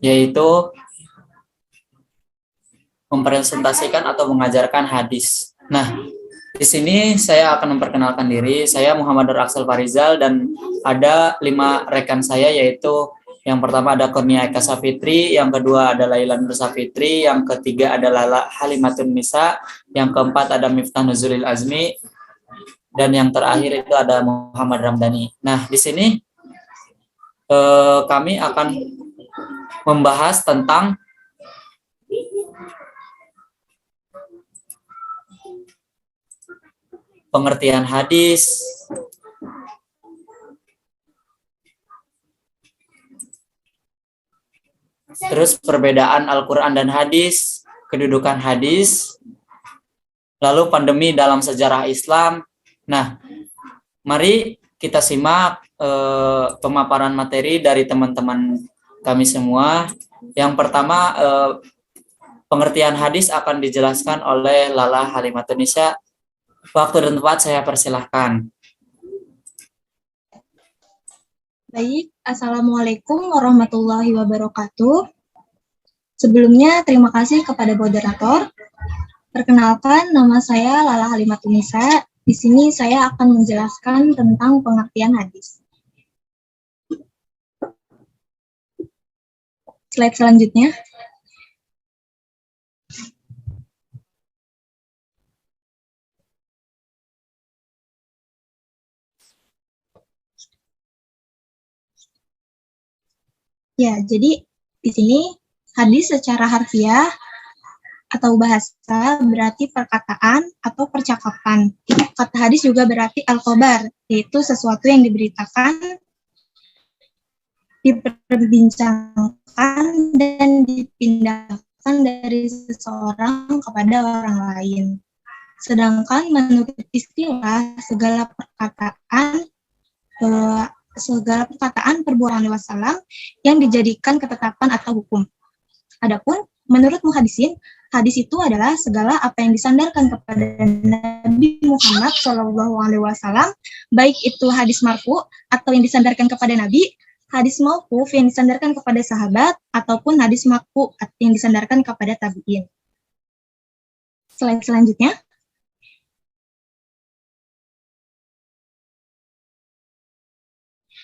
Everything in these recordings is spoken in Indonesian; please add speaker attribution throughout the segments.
Speaker 1: yaitu mempresentasikan atau mengajarkan hadis. Nah, di sini saya akan memperkenalkan diri. Saya Muhammad Nur Aksel Farizal dan ada 5 rekan saya, yaitu yang pertama ada Kurnia Eka Safitri, yang kedua ada Laila Nur Safitri, yang ketiga ada Lala Halimatun Nisa, yang keempat ada Miftah Nuzulil Azmi, dan yang terakhir itu ada Muhammad Ramdhani. Nah, di sini kami akan membahas tentang pengertian hadis, terus perbedaan Al-Quran dan hadis, kedudukan hadis, lalu pandemi dalam sejarah Islam. Nah, mari kita simak pemaparan materi dari teman-teman kami semua. Yang pertama, pengertian hadis akan dijelaskan oleh Lala Halimatun Nisa. Waktu dan tempat saya persilahkan.
Speaker 2: Baik, Assalamualaikum warahmatullahi wabarakatuh. Sebelumnya, terima kasih kepada moderator. Perkenalkan, nama saya Lala Halimatun Nisa. Di sini saya akan menjelaskan tentang pengertian hadis. Slide selanjutnya. Ya, jadi di sini hadis secara harfiah atau bahasa berarti perkataan atau percakapan. Kata hadis juga berarti al-khobar, yaitu sesuatu yang diberitakan, diperbincangkan, dan dipindahkan dari seseorang kepada orang lain. Sedangkan menurut istilah segala perkataan perbuatan wasallam yang dijadikan ketetapan atau hukum. Adapun menurut muhadisin, hadis itu adalah segala apa yang disandarkan kepada Nabi Muhammad SAW, baik itu hadis marfu atau yang disandarkan kepada Nabi, hadis mauquf yang disandarkan kepada sahabat, ataupun hadis maqfu yang disandarkan kepada tabi'in. Slide selanjutnya.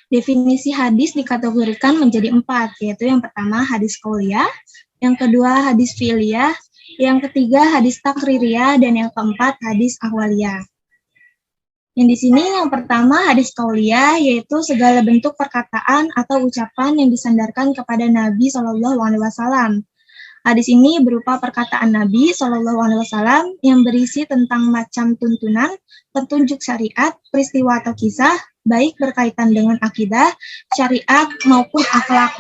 Speaker 2: Definisi hadis dikategorikan menjadi 4, yaitu yang pertama hadis qauliyah, yang kedua hadis fi'liyah, yang ketiga hadis takririyah, dan yang keempat hadis ahwaliyah. Yang di sini yang pertama hadis qauliyah, yaitu segala bentuk perkataan atau ucapan yang disandarkan kepada Nabi SAW. Hadis ini berupa perkataan Nabi SAW yang berisi tentang macam tuntunan, petunjuk syariat, peristiwa atau kisah, baik berkaitan dengan akidah, syariat, maupun akhlak.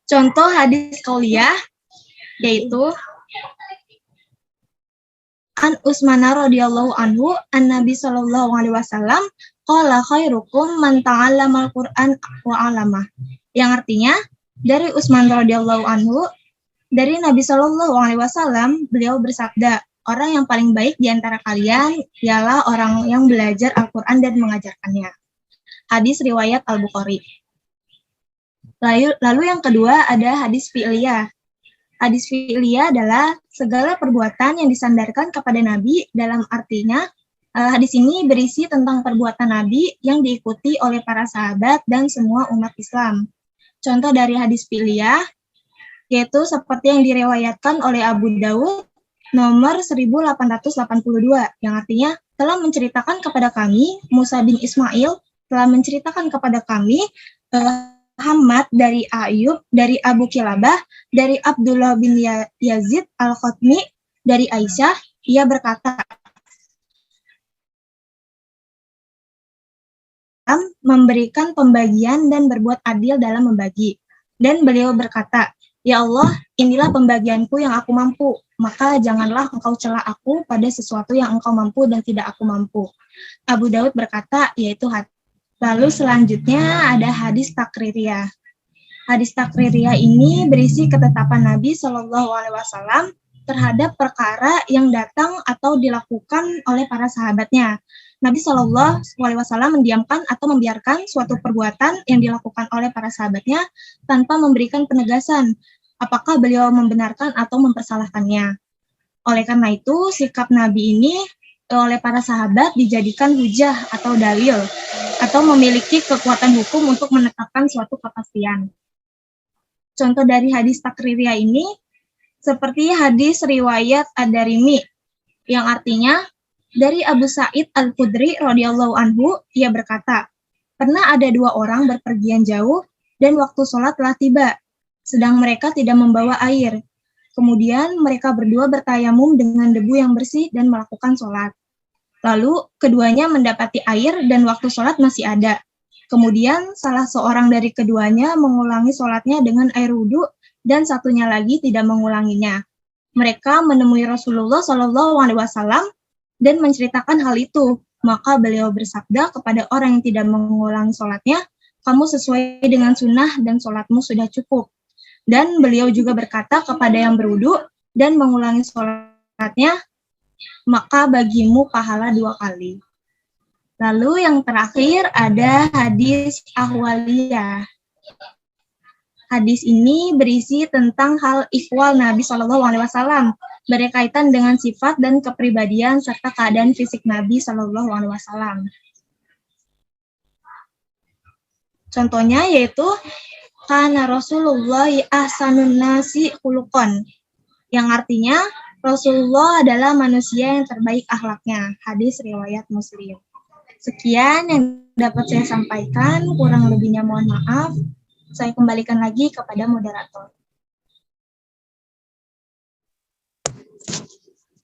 Speaker 2: Contoh hadis qauliyah yaitu An Utsman radhiyallahu anhu an Nabi sallallahu alaihi wasallam qala khairukum man ta'allama al-Qur'an wa 'allamah. Yang artinya dari Utsman radhiyallahu anhu dari Nabi sallallahu alaihi wasallam, beliau bersabda, orang yang paling baik di antara kalian ialah orang yang belajar Al-Qur'an dan mengajarkannya. Hadis riwayat Al-Bukhari. Lalu yang kedua ada hadis fi'liyah. Hadis fi'liyah adalah segala perbuatan yang disandarkan kepada Nabi, dalam artinya hadis ini berisi tentang perbuatan Nabi yang diikuti oleh para sahabat dan semua umat Islam. Contoh dari hadis fi'liyah yaitu seperti yang diriwayatkan oleh Abu Dawud nomor 1882, yang artinya telah menceritakan kepada kami, Musa bin Ismail telah menceritakan kepada kami, Muhammad dari Ayub, dari Abu Kilabah, dari Abdullah bin Yazid al-Khatmi, dari Aisyah, ia berkata, memberikan pembagian dan berbuat adil dalam membagi. Dan beliau berkata, ya Allah, inilah pembagianku yang aku mampu, maka janganlah engkau cela aku pada sesuatu yang engkau mampu dan tidak aku mampu. Abu Daud berkata, yaitu hati. Lalu selanjutnya ada hadis takririyah. Hadis takririyah ini berisi ketetapan Nabi SAW terhadap perkara yang datang atau dilakukan oleh para sahabatnya. Nabi Shallallahu Alaihi Wasallam mendiamkan atau membiarkan suatu perbuatan yang dilakukan oleh para sahabatnya tanpa memberikan penegasan apakah beliau membenarkan atau mempersalahkannya. Oleh karena itu, sikap Nabi ini oleh para sahabat dijadikan hujah atau dalil atau memiliki kekuatan hukum untuk menetapkan suatu kepastian. Contoh dari hadis takririyah ini seperti hadis riwayat Ad-Darimi yang artinya dari Abu Sa'id Al-Khudri radhiyallahu anhu, ia berkata, pernah ada dua orang berpergian jauh dan waktu sholat telah tiba, sedang mereka tidak membawa air. Kemudian mereka berdua bertayamum dengan debu yang bersih dan melakukan sholat. Lalu keduanya mendapati air dan waktu sholat masih ada. Kemudian salah seorang dari keduanya mengulangi sholatnya dengan air wudhu dan satunya lagi tidak mengulanginya. Mereka menemui Rasulullah Shallallahu Alaihi Wasallam dan menceritakan hal itu. Maka beliau bersabda kepada orang yang tidak mengulangi sholatnya, kamu sesuai dengan sunnah dan sholatmu sudah cukup. Dan beliau juga berkata kepada yang berwudu dan mengulangi sholatnya, maka bagimu pahala 2 kali. Lalu yang terakhir ada hadis ahwaliyah. Hadis ini berisi tentang hal ihwal Nabi Shallallahu Alaihi Wasallam berkaitan dengan sifat dan kepribadian serta keadaan fisik Nabi Shallallahu Alaihi Wasallam. Contohnya yaitu kana Rasulullah ahsanun nasi khuluqan, yang artinya Rasulullah adalah manusia yang terbaik akhlaknya. Hadis riwayat Muslim. Sekian yang dapat saya sampaikan, kurang lebihnya mohon maaf. Saya kembalikan lagi kepada moderator.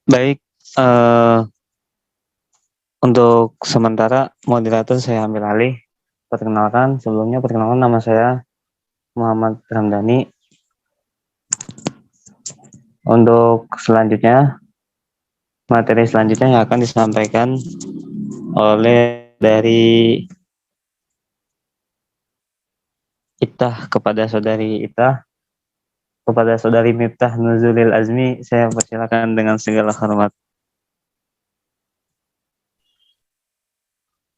Speaker 3: Baik, untuk sementara moderator saya ambil alih. Perkenalkan nama saya Muhammad Ramdhani. Untuk selanjutnya, materi selanjutnya yang akan disampaikan oleh dari Ittah kepada saudari Ittah, kepada saudari Miftah Nuzulil Azmi, saya persilakan dengan segala hormat.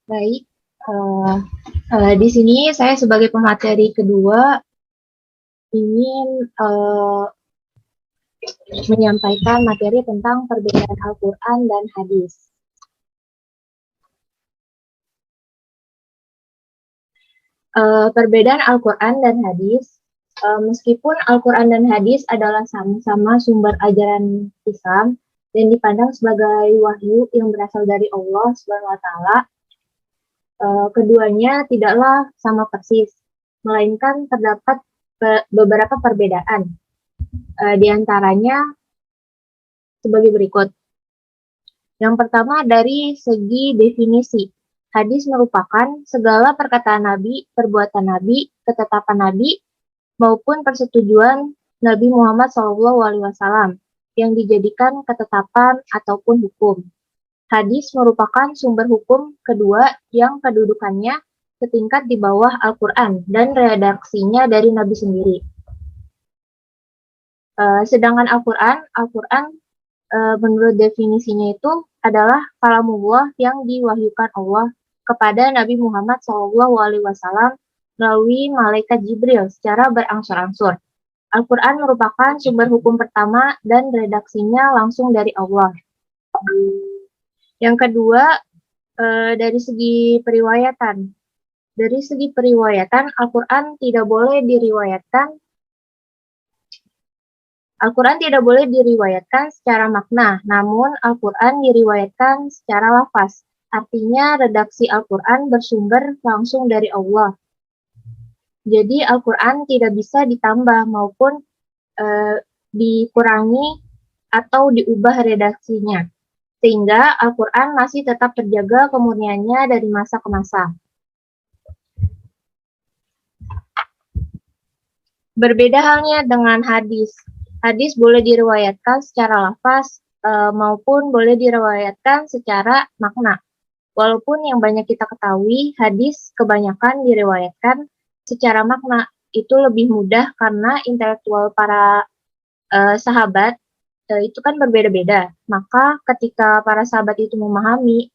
Speaker 4: Baik, di sini saya sebagai pemateri kedua ingin menyampaikan materi tentang perbedaan Al-Quran dan hadis. Perbedaan Al-Quran dan hadis, meskipun Al-Quran dan hadis adalah sama-sama sumber ajaran Islam dan dipandang sebagai wahyu yang berasal dari Allah SWT, keduanya tidaklah sama persis, melainkan terdapat beberapa perbedaan. Di antaranya sebagai berikut. Yang pertama dari segi definisi. Hadis merupakan segala perkataan Nabi, perbuatan Nabi, ketetapan Nabi, maupun persetujuan Nabi Muhammad SAW yang dijadikan ketetapan ataupun hukum. Hadis merupakan sumber hukum kedua yang kedudukannya setingkat di bawah Al-Quran dan redaksinya dari Nabi sendiri. Sedangkan Al-Quran menurut definisinya itu adalah kalamullah yang diwahyukan Allah kepada Nabi Muhammad SAW melalui malaikat Jibril secara berangsur-angsur. Al-Quran merupakan sumber hukum pertama dan redaksinya langsung dari Allah. Yang kedua, dari segi periwayatan. Dari segi periwayatan, Al-Quran tidak boleh diriwayatkan secara makna, namun Al-Quran diriwayatkan secara lafaz. Artinya redaksi Al-Quran bersumber langsung dari Allah. Jadi Al-Quran tidak bisa ditambah maupun dikurangi atau diubah redaksinya. Sehingga Al-Quran masih tetap terjaga kemurniannya dari masa ke masa. Berbeda halnya dengan hadis. Hadis boleh diriwayatkan secara lafaz maupun boleh diriwayatkan secara makna. Walaupun yang banyak kita ketahui, hadis kebanyakan diriwayatkan secara makna. Itu lebih mudah karena intelektual para sahabat itu kan berbeda-beda. Maka ketika para sahabat itu memahami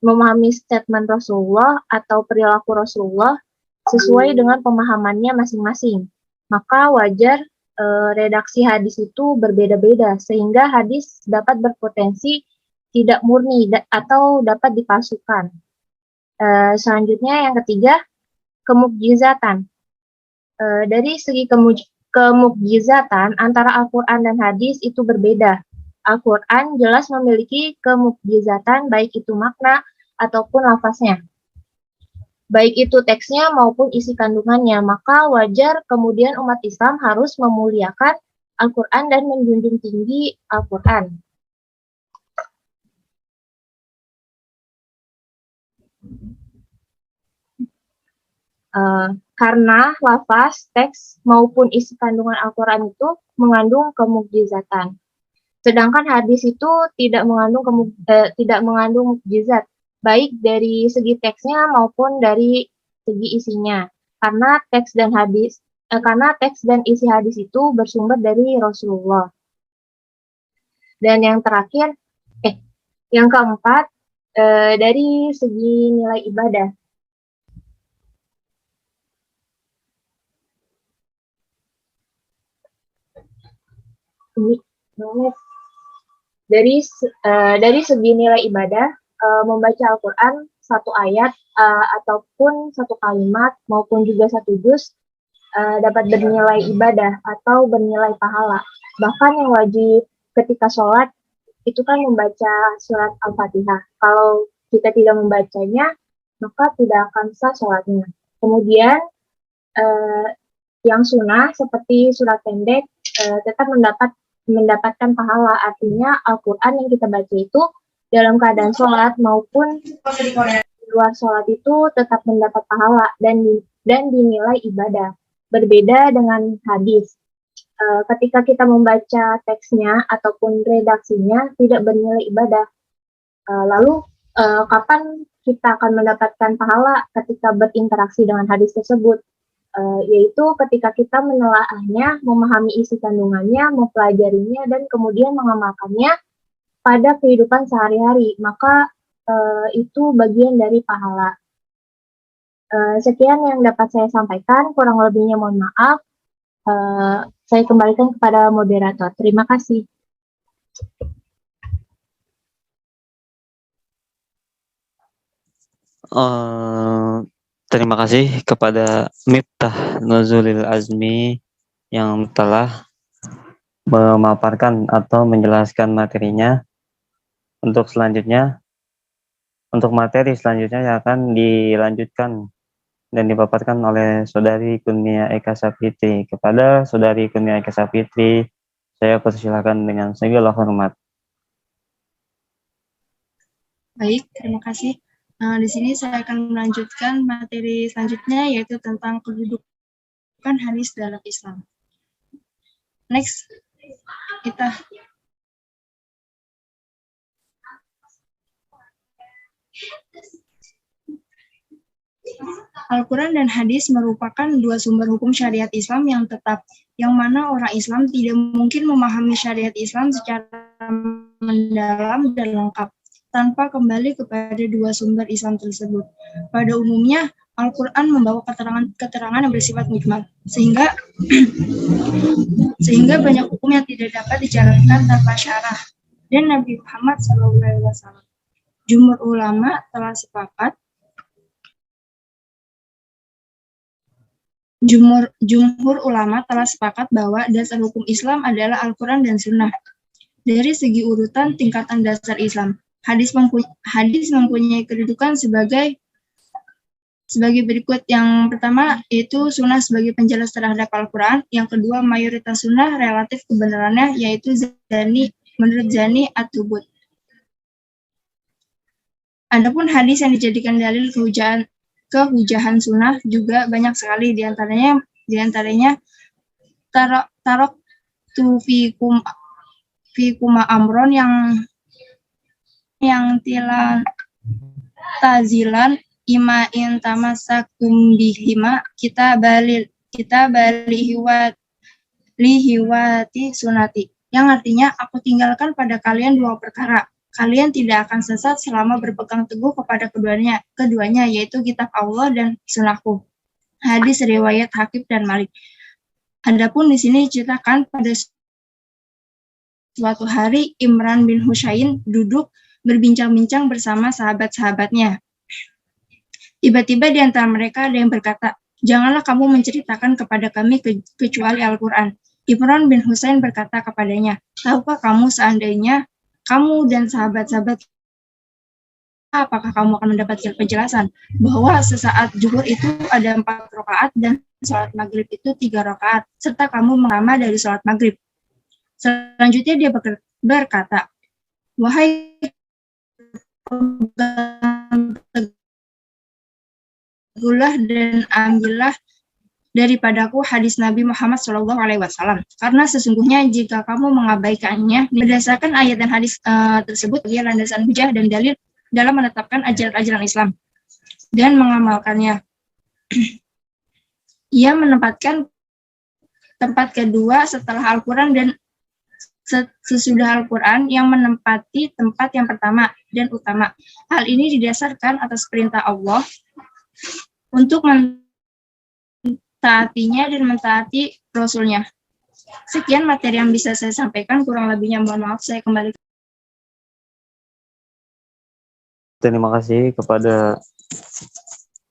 Speaker 4: memahami statement Rasulullah atau perilaku Rasulullah sesuai dengan pemahamannya masing-masing. Maka wajar redaksi hadis itu berbeda-beda sehingga hadis dapat berpotensi tidak murni atau dapat dipalsukan. Selanjutnya yang ketiga, kemukjizatan. Dari segi kemukjizatan antara Al-Quran dan hadis itu berbeda. Al-Quran jelas memiliki kemukjizatan baik itu makna ataupun lafaznya. Baik itu teksnya maupun isi kandungannya, maka wajar kemudian umat Islam harus memuliakan Al-Quran dan menjunjung tinggi Al-Quran. Karena lafaz, teks, maupun isi kandungan Al-Quran itu mengandung kemukjizatan. Sedangkan hadis itu tidak mengandung mukjizat, baik dari segi teksnya maupun dari segi isinya. Karena teks dan isi hadis itu bersumber dari Rasulullah. Dan yang terakhir, yang keempat, dari segi nilai ibadah. Dari segi nilai ibadah, membaca Al-Quran satu ayat ataupun satu kalimat maupun juga satu juz dapat bernilai ibadah atau bernilai pahala. Bahkan yang wajib ketika sholat itu kan membaca surat Al-Fatihah. Kalau kita tidak membacanya, maka tidak akan sah sholatnya. Kemudian yang sunnah seperti surat pendek tetap mendapatkan pahala. Artinya Al-Quran yang kita baca itu dalam keadaan sholat maupun di luar sholat itu tetap mendapat pahala dan dinilai ibadah. Berbeda dengan hadis. Ketika kita membaca teksnya ataupun redaksinya tidak bernilai ibadah. Lalu kapan kita akan mendapatkan pahala ketika berinteraksi dengan hadis tersebut? Yaitu ketika kita menelaahnya, memahami isi kandungannya, mempelajarinya, dan kemudian mengamalkannya pada kehidupan sehari-hari, maka itu bagian dari pahala. Sekian yang dapat saya sampaikan, kurang lebihnya mohon maaf. Saya kembalikan kepada moderator. Terima kasih.
Speaker 3: Terima kasih kepada Miftah Nuzulil Azmi yang telah memaparkan atau menjelaskan materinya. Untuk materi selanjutnya yang akan dilanjutkan dan dipaparkan oleh Saudari Kurnia Eka Sapitri. Kepada Saudari Kurnia Eka Sapitri, saya persilakan dengan segala hormat.
Speaker 2: Baik, terima kasih. Di sini saya akan melanjutkan materi selanjutnya, yaitu tentang kedudukan hadis dalam Islam. Next, kita Al-Quran dan hadis merupakan dua sumber hukum syariat Islam yang tetap, yang mana orang Islam tidak mungkin memahami syariat Islam secara mendalam dan lengkap tanpa kembali kepada dua sumber Islam tersebut. Pada umumnya, Al-Quran membawa keterangan yang bersifat mujmal, sehingga banyak hukum yang tidak dapat dijalankan tanpa syarah. Dan Nabi Muhammad SAW. Jumhur ulama telah sepakat bahwa dasar hukum Islam adalah Al-Quran dan Sunnah. Dari segi urutan tingkatan dasar Islam, hadis mempunyai kedudukan sebagai berikut. Yang pertama yaitu Sunnah sebagai penjelas terhadap Al-Quran. Yang kedua, mayoritas Sunnah relatif kebenarannya, yaitu menurut Zani At-Tubut. Adapun hadis yang dijadikan dalil kehujahan Sunnah juga banyak sekali, diantaranya tarok tu fikuma amron yang tilan tazilan ima in tamasakum bihima kita lihiwati sunati, yang artinya aku tinggalkan pada kalian dua perkara. kalian tidak akan sesat selama berpegang teguh kepada keduanya, yaitu kitab Allah dan sunnahku. Hadis riwayat Hakim dan Malik. Adapun di sini diceritakan pada suatu hari Imran bin Husain duduk berbincang-bincang bersama sahabat-sahabatnya. Tiba-tiba di antara mereka ada yang berkata, "Janganlah kamu menceritakan kepada kami kecuali Al-Quran." Imran bin Husain berkata kepadanya, "Tahukah kamu seandainya kamu dan sahabat-sahabat, apakah kamu akan mendapatkan penjelasan bahwa sesaat zuhur itu ada 4 rakaat dan sholat maghrib itu 3 rakaat, serta kamu mengamal dari sholat maghrib." Selanjutnya dia berkata, "Wahai teguhlah dan ambillah daripadaku hadis Nabi Muhammad SAW. Karena sesungguhnya jika kamu mengabaikannya, berdasarkan ayat dan hadis tersebut, dia landasan hujah dan dalil dalam menetapkan ajaran-ajaran Islam dan mengamalkannya." Ia menempatkan tempat kedua setelah Al-Quran dan sesudah Al-Quran yang menempati tempat yang pertama dan utama. Hal ini didasarkan atas perintah Allah untuk mentaatinya dan mentaati Rasulnya. Sekian materi yang bisa saya sampaikan, kurang lebihnya mohon maaf, saya kembali.
Speaker 3: Terima kasih kepada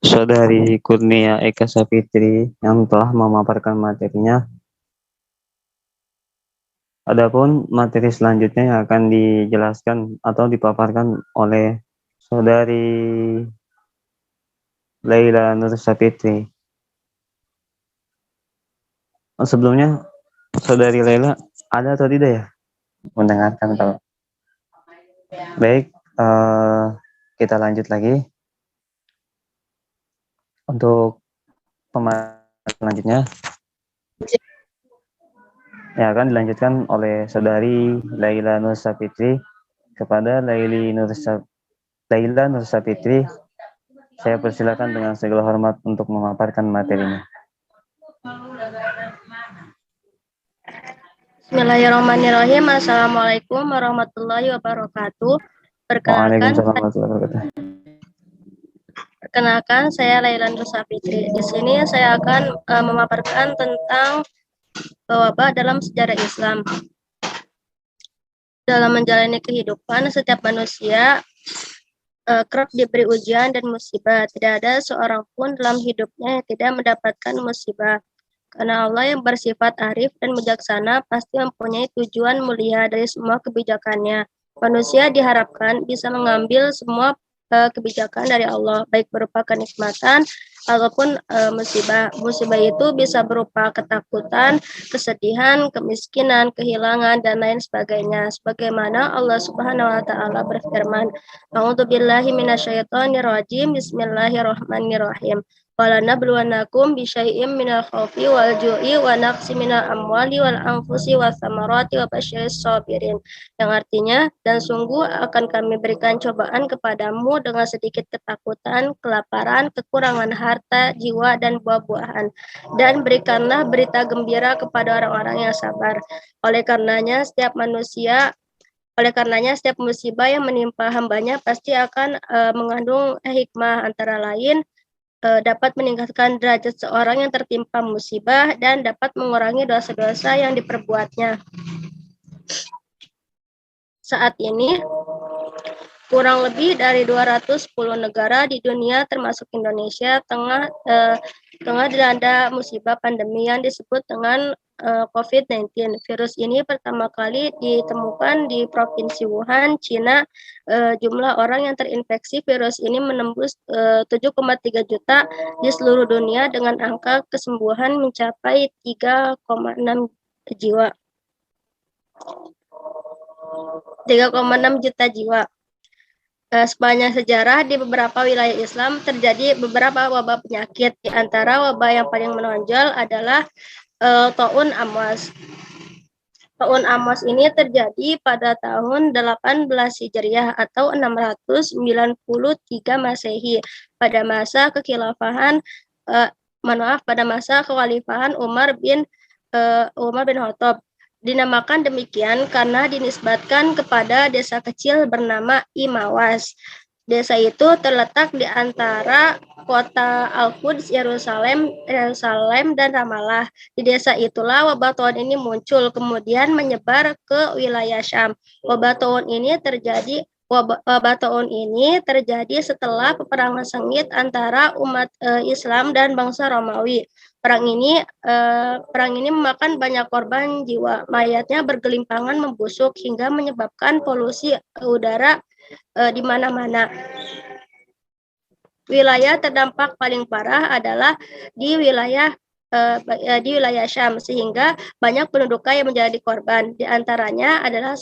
Speaker 3: Saudari Kurnia Eka Sapitri yang telah memaparkan materinya. Adapun materi selanjutnya yang akan dijelaskan atau dipaparkan oleh Saudari Laila Nur Sapitri. Sebelumnya, Saudari Laila ada atau tidak ya? Mendengarkan atau? Baik, kita lanjut lagi. Untuk pemaparan selanjutnya, yang akan dilanjutkan oleh Saudari Laila Nur Sapitri. Kepada Laila Nur Sapitri, saya persilakan dengan segala hormat untuk memaparkan materinya.
Speaker 5: Bismillahirrahmanirrahim. Assalamualaikum warahmatullahi wabarakatuh. Perkenalkan, saya Laila Nur Sapitri. Di sini saya akan memaparkan tentang wabah dalam sejarah Islam. Dalam menjalani kehidupan, setiap manusia kerap diberi ujian dan musibah. Tidak ada seorang pun dalam hidupnya yang tidak mendapatkan musibah. Karena Allah yang bersifat arif dan bijaksana pasti mempunyai tujuan mulia dari semua kebijakannya. Manusia diharapkan bisa mengambil semua kebijakan dari Allah, baik berupa kenikmatan ataupun musibah. Musibah itu bisa berupa ketakutan, kesedihan, kemiskinan, kehilangan, dan lain sebagainya. Sebagaimana Allah Subhanahu wa Ta'ala berfirman, "A'udzubillahi minasyaitonirrajim, bismillahirrahmanirrahim. Walanabluwannakum bisyai'im minal khawfi wal ju'i wa naqsi minal amwali wal anfusi was samarati wa basyiris sabirin." Yang artinya, dan sungguh akan kami berikan cobaan kepadamu dengan sedikit ketakutan, kelaparan, kekurangan harta, jiwa, dan buah-buahan. Dan berikanlah berita gembira kepada orang-orang yang sabar. Oleh karenanya setiap musibah yang menimpa hambanya pasti akan mengandung hikmah, antara lain dapat meningkatkan derajat seorang yang tertimpa musibah dan dapat mengurangi dosa-dosa yang diperbuatnya. Saat ini, kurang lebih dari 210 negara di dunia termasuk Indonesia tengah dilanda musibah pandemi yang disebut dengan COVID-19. Virus ini pertama kali ditemukan di Provinsi Wuhan, Cina. Jumlah orang yang terinfeksi virus ini menembus 7,3 juta di seluruh dunia dengan angka kesembuhan mencapai 3,6 jiwa. 3,6 juta jiwa. Sepanjang sejarah di beberapa wilayah Islam terjadi beberapa wabah penyakit. Di antara wabah yang paling menonjol adalah Ta'un Amwas. Ta'un Amwas ini terjadi pada tahun 18 Hijriah atau 693 Masehi pada masa kekhalifahan Umar bin Khattab. Dinamakan demikian karena dinisbatkan kepada desa kecil bernama Imawas. Desa itu terletak di antara kota Al-Quds, Yerusalem dan Ramallah. Di desa itulah wabah taun ini muncul, kemudian menyebar ke wilayah Syam. Wabah taun ini terjadi setelah peperangan sengit antara umat Islam dan bangsa Romawi. Perang ini memakan banyak korban jiwa. Mayatnya bergelimpangan membusuk hingga menyebabkan polusi udara di mana-mana. Wilayah terdampak paling parah adalah di wilayah Syam, sehingga banyak penduduk yang menjadi korban. Di antaranya adalah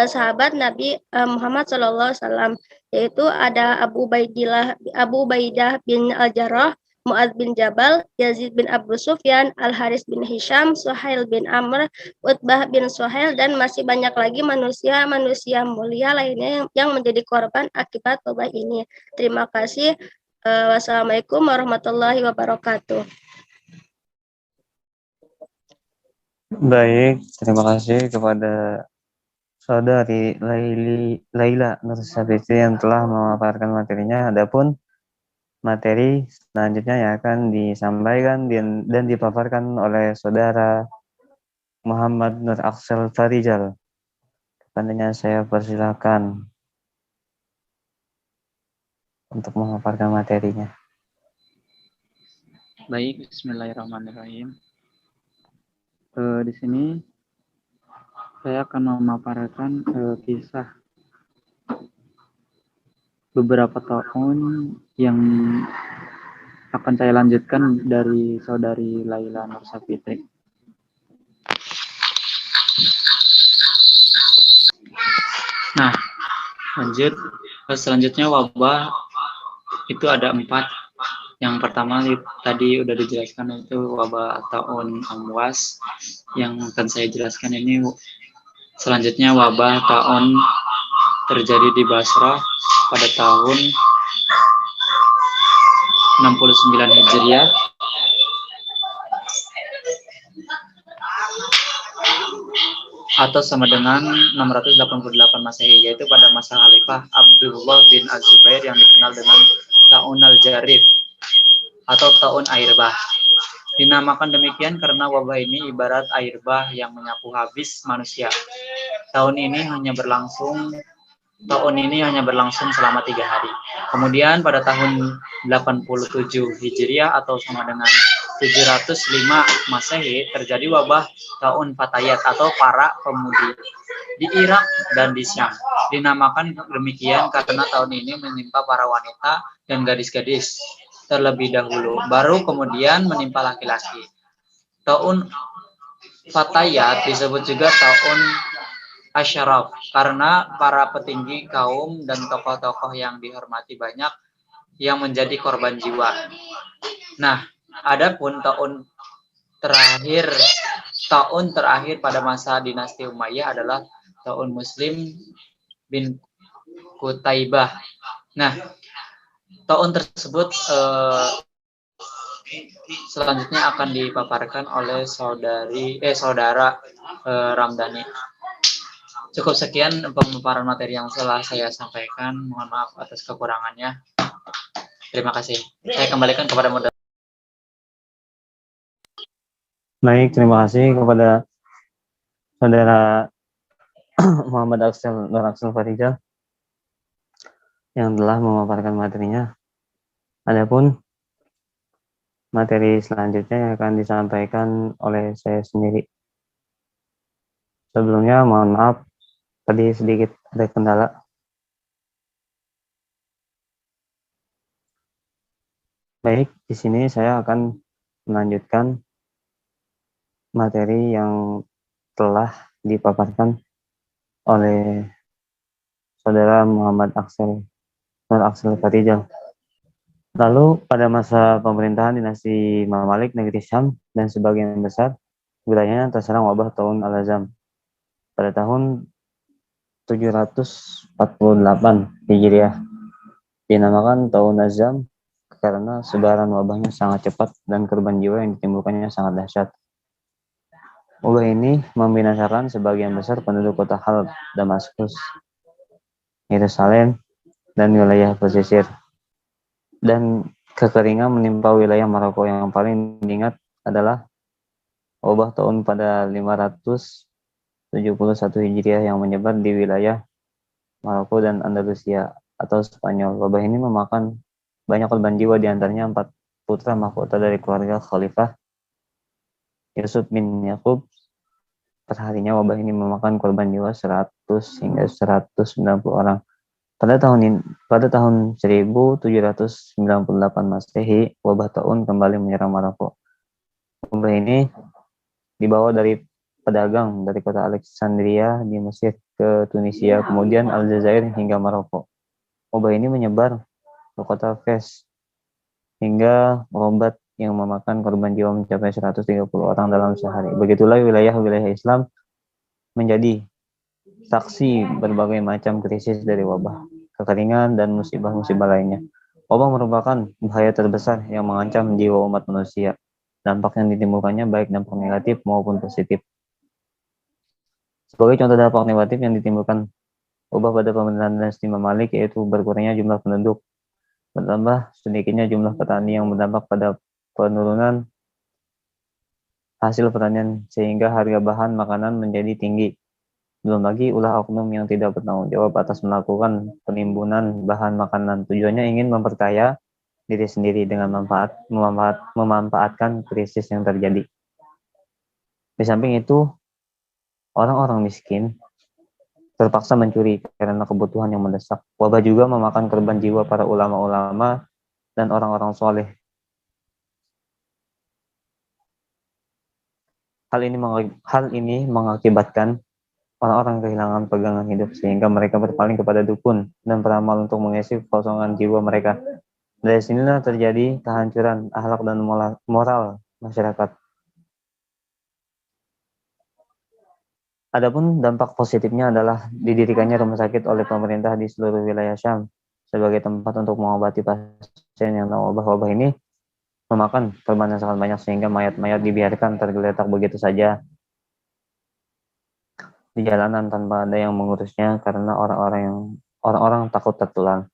Speaker 5: sahabat Nabi Muhammad SAW, yaitu ada Abu Ubaidah bin Al-Jarrah, Mu'adz bin Jabal, Yazid bin Abu Sufyan, Al-Haris bin Hisham, Suhail bin Amr, Utbah bin Suhail, dan masih banyak lagi manusia mulia lainnya yang menjadi korban akibat wabah ini. Terima kasih. Wassalamualaikum warahmatullahi wabarakatuh.
Speaker 3: Baik, terima kasih kepada Saudari Laila Nursabiti yang telah memaparkan materinya. Adapun materi selanjutnya yang akan disampaikan dan dipaparkan oleh Saudara Muhammad Nur Aksel Farijal. Kepadanya saya persilakan untuk memaparkan materinya.
Speaker 6: Baik, bismillahirrahmanirrahim. Di sini saya akan memaparkan kisah beberapa tahun yang akan saya lanjutkan dari Saudari Laila Nursabiti. Nah, lanjut. Selanjutnya wabah itu ada 4. Yang pertama tadi udah dijelaskan, itu wabah tahun Amwas. Yang akan saya jelaskan ini selanjutnya wabah tahun terjadi di Basrah pada tahun 69 Hijriah atau sama dengan 688 Masehi, yaitu pada masa Khalifah Abdullah bin Az-Zubair yang dikenal dengan Ta'un al-Jarif atau tahun air bah. Dinamakan demikian karena wabah ini ibarat air bah yang menyapu habis manusia. Tahun ini hanya berlangsung selama 3 hari. Kemudian pada tahun 87 Hijriah atau sama dengan 705 Masehi terjadi wabah tahun Fatayat atau para pemudi di Irak dan di Syam. Dinamakan demikian karena tahun ini menimpa para wanita dan gadis-gadis terlebih dahulu, baru kemudian menimpa laki-laki. Tahun Fatayat disebut juga tahun Asyaraf karena para petinggi kaum dan tokoh-tokoh yang dihormati banyak yang menjadi korban jiwa. Nah, adapun tahun terakhir pada masa dinasti Umayyah adalah tahun Muslim bin Qutaibah. Nah, tahun tersebut selanjutnya akan dipaparkan oleh saudara Ramdhani. Cukup sekian pemaparan materi yang telah saya sampaikan. Mohon maaf atas kekurangannya. Terima kasih. Saya kembalikan kepada moderator.
Speaker 3: Baik, terima kasih kepada Saudara Muhammad Nur Aksel Farijal yang telah memaparkan materinya. Adapun materi selanjutnya yang akan disampaikan oleh saya sendiri. Sebelumnya mohon maaf, tadi sedikit ada kendala. Baik, di sini saya akan melanjutkan materi yang telah dipaparkan oleh Saudara Muhammad Nur Aksel Farijal. Lalu pada masa pemerintahan dinasti Mamalik negeri Syam dan sebagian besar wilayahnya terserang wabah tahun Al-Azam pada tahun 748 Hijriah. Dinamakan tahun Azam karena sebaran wabahnya sangat cepat dan korban jiwa yang ditimbulkannya sangat dahsyat. Wabah ini membinasakan sebagian besar penduduk kota Halab, Damaskus, Yerusalem, dan wilayah pesisir. Dan kekeringan menimpa wilayah Maroko. Yang paling diingat adalah wabah tahun pada 571 Hijriah yang menyebar di wilayah Maroko dan Andalusia atau Spanyol. Wabah ini memakan banyak korban jiwa, diantaranya 4 putra mahkota dari keluarga Khalifah Yusuf bin Yakub. Perharinya wabah ini memakan korban jiwa 100 hingga 190 orang. Pada tahun 1798 Masehi, wabah taun kembali menyerang Maroko. Wabah ini dibawa dari pedagang dari kota Alexandria di Mesir ke Tunisia, kemudian Aljazair hingga Maroko. Wabah ini menyebar ke kota Fes hingga Rabat yang memakan korban jiwa mencapai 130 orang dalam sehari. Begitulah wilayah-wilayah Islam menjadi saksi berbagai macam krisis dari wabah, kekeringan, dan musibah-musibah lainnya. Wabah merupakan bahaya terbesar yang mengancam jiwa umat manusia. Dampak yang ditimbulkannya baik dampak negatif maupun positif. Sebagai contoh dampak negatif yang ditimbulkan wabah pada pemerintahan dinasti Mamalik, yaitu berkurangnya jumlah penduduk, bertambah sedikitnya jumlah petani yang berdampak pada penurunan hasil pertanian sehingga harga bahan makanan menjadi tinggi. Belum lagi ulah oknum yang tidak bertanggung jawab atas melakukan penimbunan bahan makanan. Tujuannya ingin memperkaya diri sendiri dengan memanfaatkan krisis yang terjadi. Di samping itu, orang-orang miskin terpaksa mencuri karena kebutuhan yang mendesak. Wabah juga memakan korban jiwa para ulama-ulama dan orang-orang soleh. Hal ini mengakibatkan orang-orang kehilangan pegangan hidup sehingga mereka berpaling kepada dukun dan peramal untuk mengisi kekosongan jiwa mereka. Dari sinilah terjadi kehancuran akhlak dan moral masyarakat. Adapun dampak positifnya adalah didirikannya rumah sakit oleh pemerintah di seluruh wilayah Syam sebagai tempat untuk mengobati pasien yang wabah ini memakan korban yang sangat banyak sehingga mayat-mayat dibiarkan tergeletak begitu saja di jalanan tanpa ada yang mengurusnya karena orang-orang takut tertular.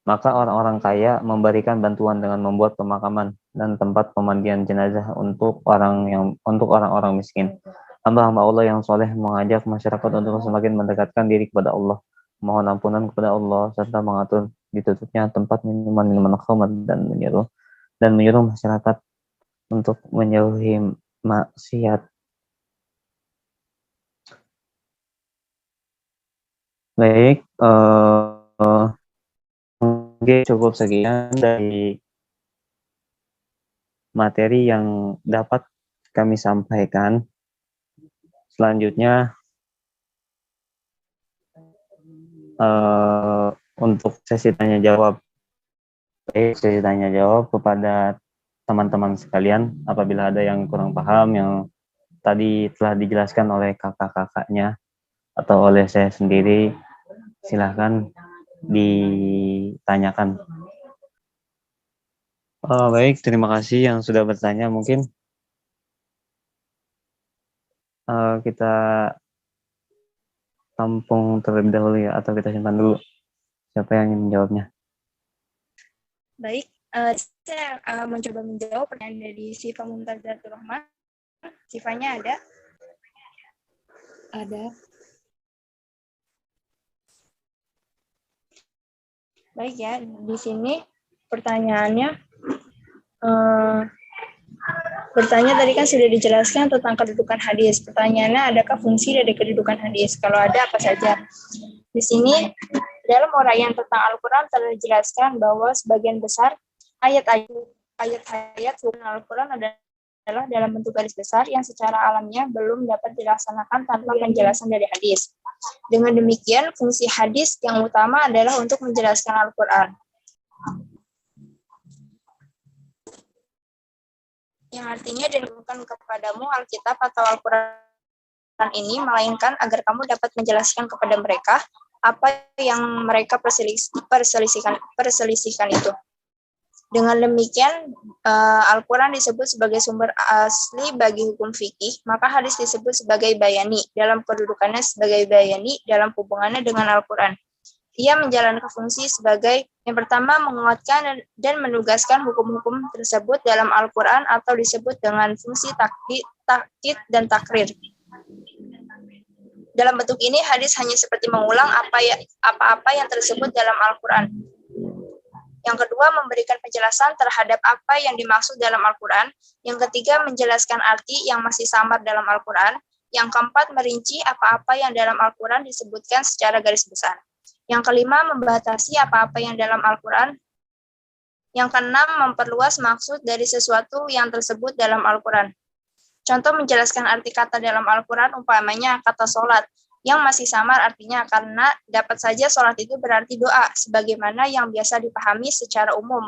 Speaker 3: Maka orang-orang kaya memberikan bantuan dengan membuat pemakaman dan tempat pemandian jenazah untuk orang-orang miskin. Hamba-hamba Allah yang soleh mengajak masyarakat untuk semakin mendekatkan diri kepada Allah, mohon ampunan kepada Allah, serta mengatur ditutupnya tempat minuman khamar dan menyuruh masyarakat untuk menjauhi maksiat. Baik, mungkin cukup sekian dari materi yang dapat kami sampaikan. Selanjutnya untuk sesi tanya jawab. Sesi tanya jawab kepada teman-teman sekalian, apabila ada yang kurang paham yang tadi telah dijelaskan oleh kakak-kakaknya atau oleh saya sendiri, silahkan ditanyakan. Baik, terima kasih yang sudah bertanya. Mungkin kita tampung terlebih dahulu ya, atau kita simpan dulu. Siapa yang ingin menjawabnya?
Speaker 7: Baik, saya mencoba menjawab pertanyaan dari Syifa Mumtazatur Rahman. Syifanya ada? Ada. Baik ya, di sini pertanyaannya bertanya tadi kan sudah dijelaskan tentang kedudukan hadis. Pertanyaannya, adakah fungsi dari kedudukan hadis? Kalau ada, apa saja? Di sini, dalam uraian tentang Al-Quran telah dijelaskan bahwa sebagian besar ayat-ayat surat Al-Quran adalah dalam bentuk garis besar yang secara alamnya belum dapat dilaksanakan tanpa penjelasan dari hadis. Dengan demikian, fungsi hadis yang utama adalah untuk menjelaskan Al-Quran. Yang artinya diberikan kepadamu Alkitab atau Al-Quran ini, melainkan agar kamu dapat menjelaskan kepada mereka apa yang mereka perselisihkan itu. Dengan demikian, Al-Quran disebut sebagai sumber asli bagi hukum fikih, maka hadis disebut sebagai bayani dalam kedudukannya sebagai bayani dalam hubungannya dengan Al-Quran. Ia menjalankan fungsi sebagai yang pertama menguatkan dan menugaskan hukum-hukum tersebut dalam Al-Quran atau disebut dengan fungsi takkid dan takrir. Dalam bentuk ini, hadis hanya seperti mengulang apa-apa yang tersebut dalam Al-Quran. Yang kedua, memberikan penjelasan terhadap apa yang dimaksud dalam Al-Quran. Yang ketiga, menjelaskan arti yang masih samar dalam Al-Quran. Yang keempat, merinci apa-apa yang dalam Al-Quran disebutkan secara garis besar. Yang kelima, membatasi apa-apa yang dalam Al-Quran. Yang keenam, memperluas maksud dari sesuatu yang tersebut dalam Al-Quran. Contoh menjelaskan arti kata dalam Al-Quran, umpamanya kata sholat, yang masih samar artinya karena dapat saja sholat itu berarti doa, sebagaimana yang biasa dipahami secara umum.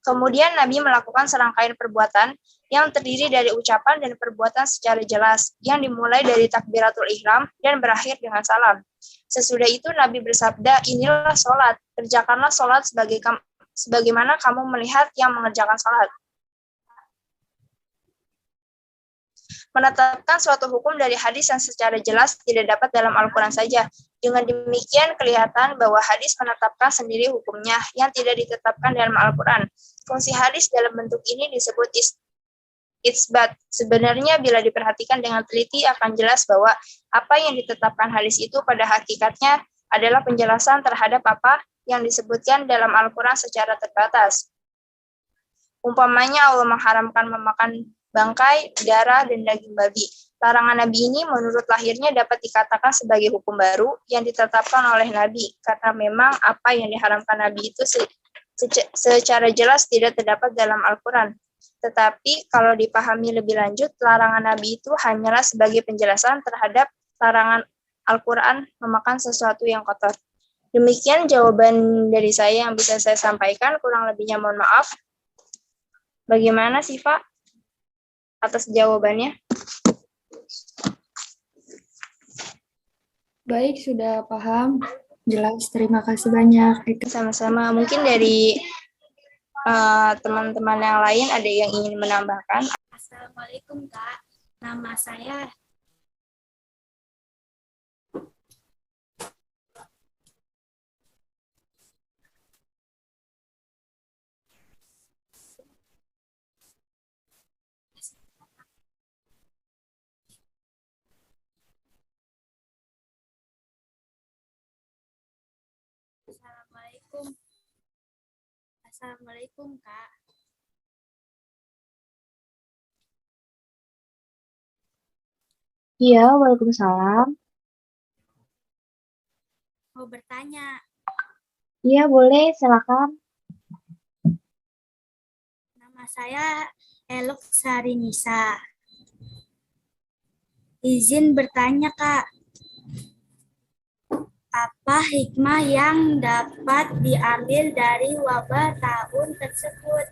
Speaker 7: Kemudian Nabi melakukan serangkaian perbuatan yang terdiri dari ucapan dan perbuatan secara jelas, yang dimulai dari takbiratul ihram dan berakhir dengan salam. Sesudah itu Nabi bersabda, inilah sholat, kerjakanlah sholat sebagaimana kamu melihat yang mengerjakan sholat. Menetapkan suatu hukum dari hadis yang secara jelas tidak dapat dalam Al-Quran saja. Dengan demikian kelihatan bahwa hadis menetapkan sendiri hukumnya yang tidak ditetapkan dalam Al-Quran. Fungsi hadis dalam bentuk ini disebut isbat. Sebenarnya bila diperhatikan dengan teliti akan jelas bahwa apa yang ditetapkan hadis itu pada hakikatnya adalah penjelasan terhadap apa yang disebutkan dalam Al-Quran secara terbatas. Umpamanya Allah mengharamkan memakan bangkai, darah, dan daging babi. Larangan Nabi ini menurut lahirnya dapat dikatakan sebagai hukum baru yang ditetapkan oleh Nabi, karena memang apa yang diharamkan Nabi itu secara jelas tidak terdapat dalam Al-Quran. Tetapi kalau dipahami lebih lanjut, larangan Nabi itu hanyalah sebagai penjelasan terhadap larangan Al-Quran memakan sesuatu yang kotor. Demikian jawaban dari saya yang bisa saya sampaikan, kurang lebihnya mohon maaf. Bagaimana sih, Pak? Atas jawabannya.
Speaker 8: Baik, sudah paham. Jelas, terima kasih banyak.
Speaker 7: Sama-sama. Mungkin dari teman-teman yang lain ada yang ingin menambahkan.
Speaker 9: Assalamualaikum, Kak. Nama saya Assalamualaikum, Kak.
Speaker 4: Iya, waalaikumsalam.
Speaker 9: Mau bertanya,
Speaker 4: Iya, boleh, silakan.
Speaker 9: nama saya Elok Sarinisa. Izin bertanya, Kak. Apa hikmah yang dapat diambil dari wabah tahun tersebut?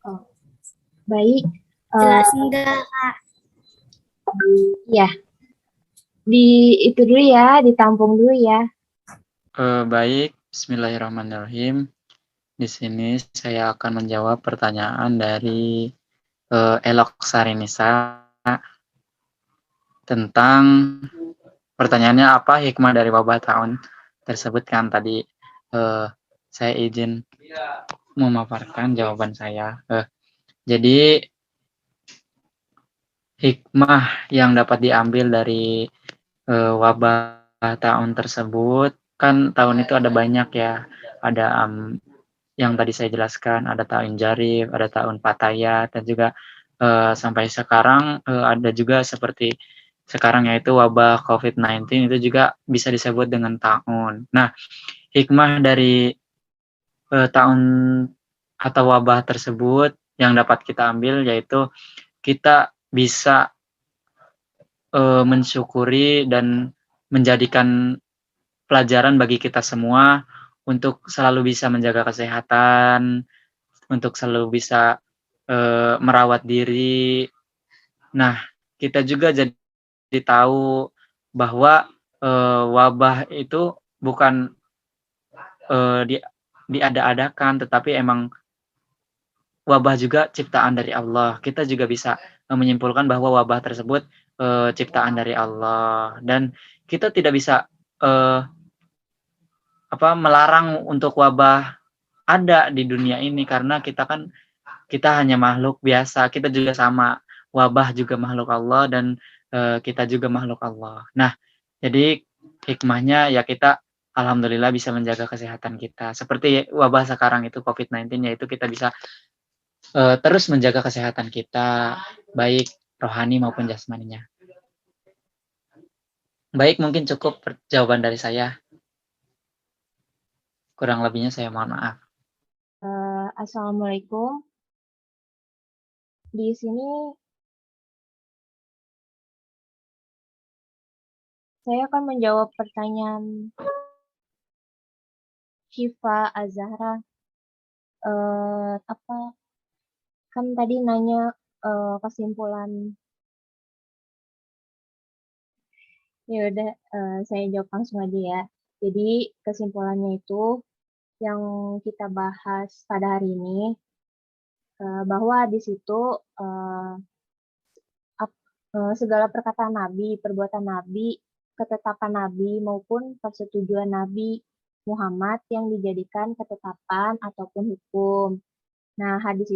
Speaker 4: Oh, baik.
Speaker 9: Jelas enggak, Kak?
Speaker 4: Ya, itu dulu ya, ditampung dulu ya.
Speaker 6: Baik, Bismillahirrahmanirrahim. Di sini saya akan menjawab pertanyaan dari Elok Sarinisa tentang pertanyaannya apa hikmah dari wabah tahun tersebut kan tadi saya izin memaparkan jawaban saya. Jadi hikmah yang dapat diambil dari wabah tahun tersebut kan tahun itu ada banyak ya, ada yang tadi saya jelaskan, ada tahun Jarif, ada tahun Patayat, dan juga sampai sekarang ada juga seperti sekarang yaitu wabah COVID-19 itu juga bisa disebut dengan tahun. Nah, hikmah dari tahun atau wabah tersebut yang dapat kita ambil yaitu kita bisa mensyukuri dan menjadikan pelajaran bagi kita semua untuk selalu bisa menjaga kesehatan, untuk selalu bisa merawat diri. Nah, kita juga jadi tahu bahwa wabah itu bukan diada-adakan, tetapi emang wabah juga ciptaan dari Allah. Kita juga bisa menyimpulkan bahwa wabah tersebut ciptaan dari Allah, dan kita tidak bisa melarang untuk wabah ada di dunia ini, karena kita hanya makhluk biasa. Kita juga sama, wabah juga makhluk Allah, dan kita juga makhluk Allah. Nah, jadi hikmahnya ya kita alhamdulillah bisa menjaga kesehatan kita. Seperti wabah sekarang itu COVID-19, yaitu kita bisa terus menjaga kesehatan kita, baik rohani maupun jasmaninya. Baik, mungkin cukup jawaban dari saya. Kurang lebihnya saya mohon maaf.
Speaker 4: Assalamualaikum. Di sini saya akan menjawab pertanyaan Syifa Azahra. Kan tadi nanya kesimpulan. Ya udah, saya jawab langsung aja ya. Jadi kesimpulannya itu yang kita bahas pada hari ini, bahwa di situ segala perkataan Nabi, perbuatan Nabi, ketetapan Nabi maupun persetujuan Nabi Muhammad yang dijadikan ketetapan ataupun hukum. Nah, hadis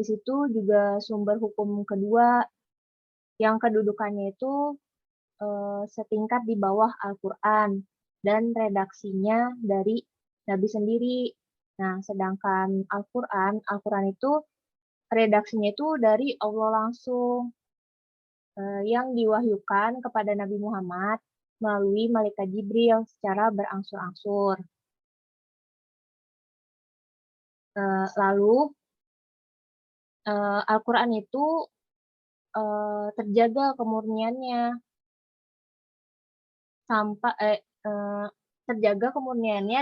Speaker 4: itu juga sumber hukum kedua yang kedudukannya itu setingkat di bawah Al-Quran dan redaksinya dari Nabi sendiri. Nah, sedangkan Al-Quran itu redaksinya itu dari Allah langsung yang diwahyukan kepada Nabi Muhammad melalui malaikat Jibril secara berangsur-angsur. Lalu Al-Quran itu terjaga kemurniannya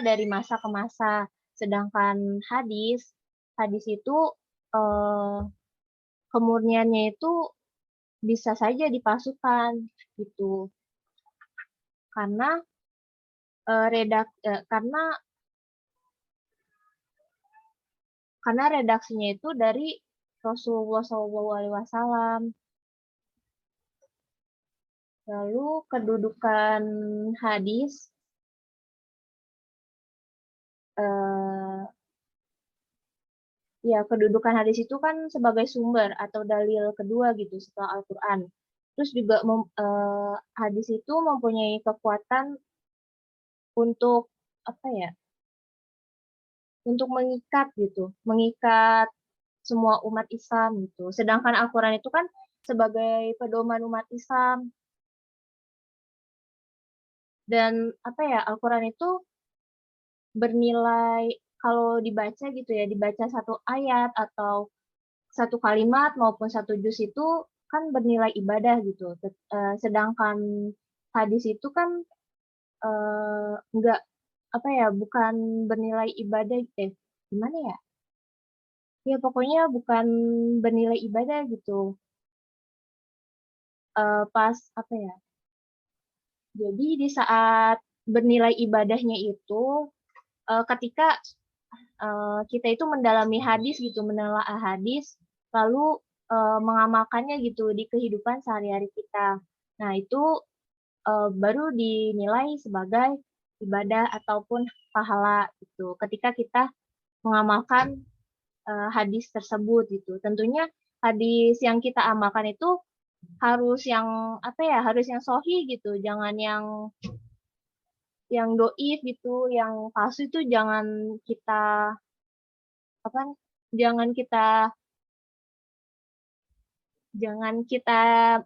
Speaker 4: dari masa ke masa. Sedangkan hadis itu kemurniannya itu bisa saja dipalsukan gitu. Karena karena redaksinya itu dari Rasulullah SAW. Lalu kedudukan hadis kedudukan hadis itu kan sebagai sumber atau dalil kedua gitu setelah Al-Quran. Terus juga hadis itu mempunyai kekuatan untuk untuk mengikat semua umat Islam gitu. Sedangkan Al-Quran itu kan sebagai pedoman umat Islam. Dan Al-Quran itu bernilai, kalau dibaca gitu ya, dibaca satu ayat atau satu kalimat maupun satu juz itu kan bernilai ibadah gitu. Sedangkan hadis itu kan bukan bernilai ibadah, gimana ya? Ya pokoknya bukan bernilai ibadah gitu. Jadi di saat bernilai ibadahnya itu ketika kita itu mendalami hadis gitu, menelaah hadis, lalu mengamalkannya gitu di kehidupan sehari-hari kita. Nah, itu baru dinilai sebagai ibadah ataupun pahala gitu. Ketika kita mengamalkan hadis tersebut gitu. Tentunya hadis yang kita amalkan itu harus yang harus yang sahih gitu, jangan yang doif gitu, yang palsu itu jangan kita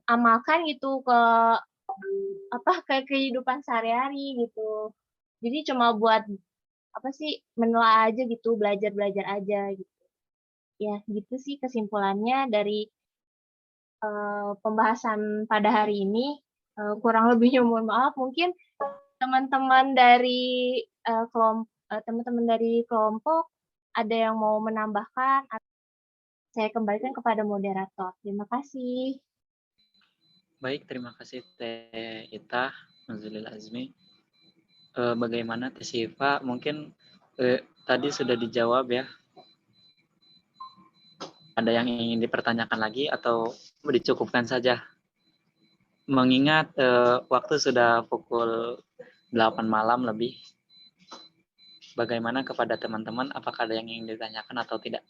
Speaker 4: amalkan gitu ke kehidupan sehari-hari gitu. Jadi cuma buat menelaah aja gitu, belajar aja gitu. Ya, gitu sih kesimpulannya dari pembahasan pada hari ini. Kurang lebihnya mohon maaf, mungkin teman-teman dari kelompok ada yang mau menambahkan, saya kembalikan kepada moderator. Terima kasih.
Speaker 6: Baik, terima kasih Teh Ita, Nazilil Azmi. Bagaimana Teh Syifa? Mungkin tadi sudah dijawab ya. Ada yang ingin dipertanyakan lagi atau dicukupkan saja? Mengingat waktu sudah pukul 8 malam lebih. Bagaimana kepada teman-teman? Apakah ada yang ingin ditanyakan atau tidak?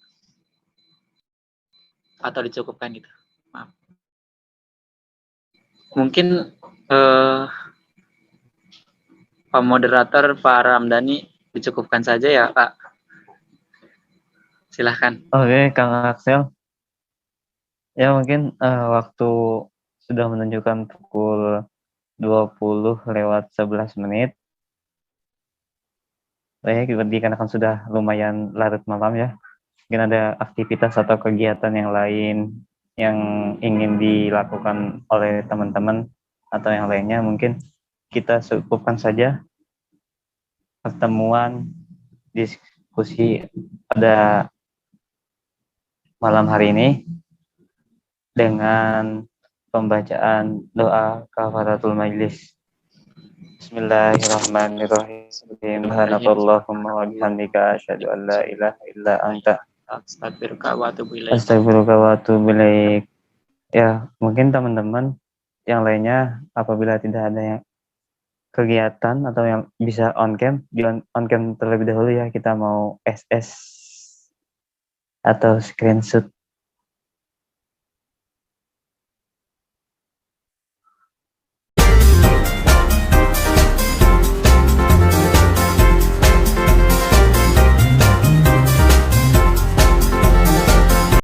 Speaker 6: Atau dicukupkan gitu? Maaf. Mungkin Pak Moderator, Pak Ramdhani, dicukupkan saja ya Pak. Silahkan.
Speaker 3: Oke, Kang Axel. Ya mungkin waktu sudah menunjukkan pukul 20:11. Baik, dikarenakan sudah lumayan larut malam ya. Mungkin ada aktivitas atau kegiatan yang lain yang ingin dilakukan oleh teman-teman atau yang lainnya, mungkin kita cukupkan saja pertemuan diskusi pada malam hari ini dengan pembacaan doa kafaratul majlis. Bismillahirrahmanirrahim. Subhanakallahumma wa bihamdika asyhadu an la ilaha illa anta
Speaker 6: Astagfirullah wa atubu ilaik.
Speaker 3: astaghfiruka wa atubu ilaik. Ya, mungkin teman-teman yang lainnya apabila tidak ada yang kegiatan atau yang bisa on cam, di on cam terlebih dahulu ya, kita mau SS atau screenshot